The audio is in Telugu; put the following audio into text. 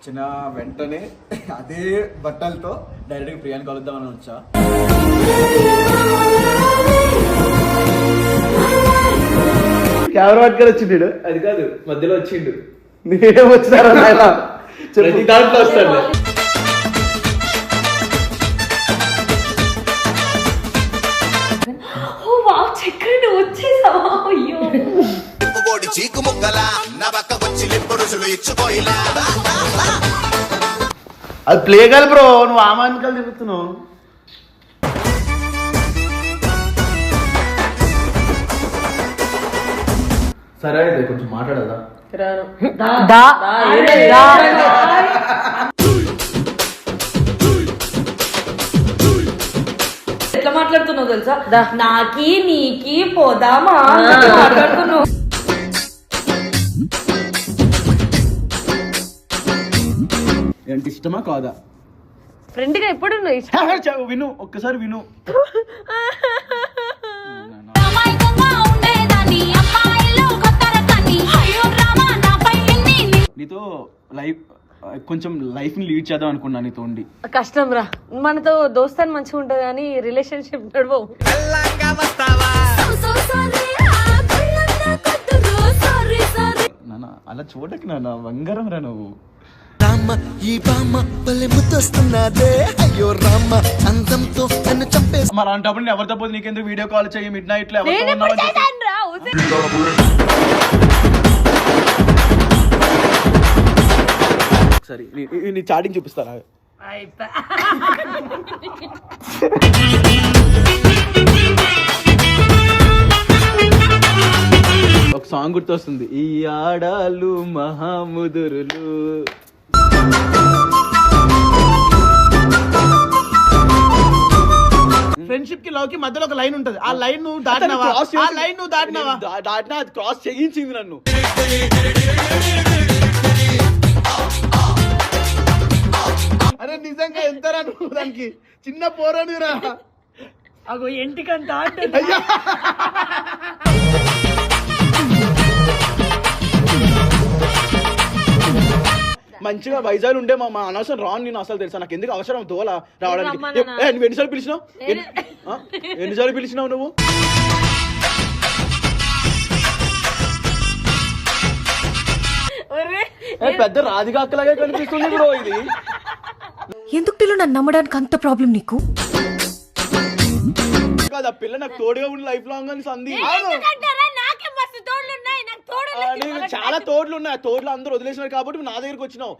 వచ్చిన వెంటనే అదే బట్టలతో డైరెక్ట్గా ప్రియాని కలుద్దామని వచ్చా. కెమెరా పట్టుకొని వచ్చిండు. అది కాదు, మధ్యలో వచ్చిండు. నేనే వచ్చినారా ప్రతి దాంట్లో వస్తాడు. అది ప్లే కాదు బ్రో, నువ్వు ఆమానికలు తిరుగుతున్నావు. సరే అయితే కొంచెం మాట్లాడదా. ఎట్లా మాట్లాడుతున్నావు తెలుసా? నాకి నీకి పోదామా మాట్లాడుతున్నావు. ఏంటి ఇష్టమా కాదా? ఫ్రెండ్ గా ఎప్పుడు విను, ఒక్కసారి విను. నీతో లైఫ్ కొంచెం లైఫ్ ని లీడ్ చేద్దాం అనుకున్నా నీతో ఉండి. కష్టం రా, మనతో దోస్తాన్ని మంచిగా ఉంటది కానీ రిలేషన్షిప్ నడవవు. నాన్న అలా చూడకి నాన్న, బంగారం రా నువ్వు. రామ ఈ బామ్మ పల్లె ముద్దొస్తున్నదే, అయ్యో రామ అందంతో నన్ను చంపేసి. మరి అంటప్పుడు నేను ఎవరితో పోతే నీకెందుకు వీడియో కాల్ చేయి మిడ్ నైట్ లో? సరే నీ చాటింగ్ చూపిస్తారా? ఒక సాంగ్ గుర్తొస్తుంది, ఈ ఆడాలు మహాముదురులు. ఫ్రెండ్షిప్ కి లవ్ కి మధ్యలో ఒక లైన్ ఉంటది. ఆ లైన్ నువ్వు దాటినావా? ఆ లైన్ నువ్వు దాటినావా? దాటినా అది క్రాస్ చేయించింది నన్ను. అరే నిజంగా ఎంతరా నువ్వు దానికి చిన్న పోరాడురా. అగో ఎంటికంత మంచిగా వైజాగ్ ఉండే మా అనవసరం రాను నేను అసలు తెలుసా. నాకు ఎందుకు అవసరం దోల రావడానికి? నువ్వు ఎన్నిసార్లు పిలిచినావు? ఎన్నిసార్లు పిలిచినావు నువ్వు? పెద్ద రాధికా అక్కలాగే కనిపిస్తుంది బ్రో ఇది. ఎందుకు పిల్ల నన్ను నమ్మడానికి అంత ప్రాబ్లం నీకు? కాదు, ఆ పిల్ల నాకు తోడుగా ఉండి లైఫ్ లాంగ్ అని సంధి. చాలా తోడులు ఉన్నాయి, ఆ తోడులు అందరూ వదిలేసినారు కాబట్టి నా దగ్గరకు వచ్చినావు.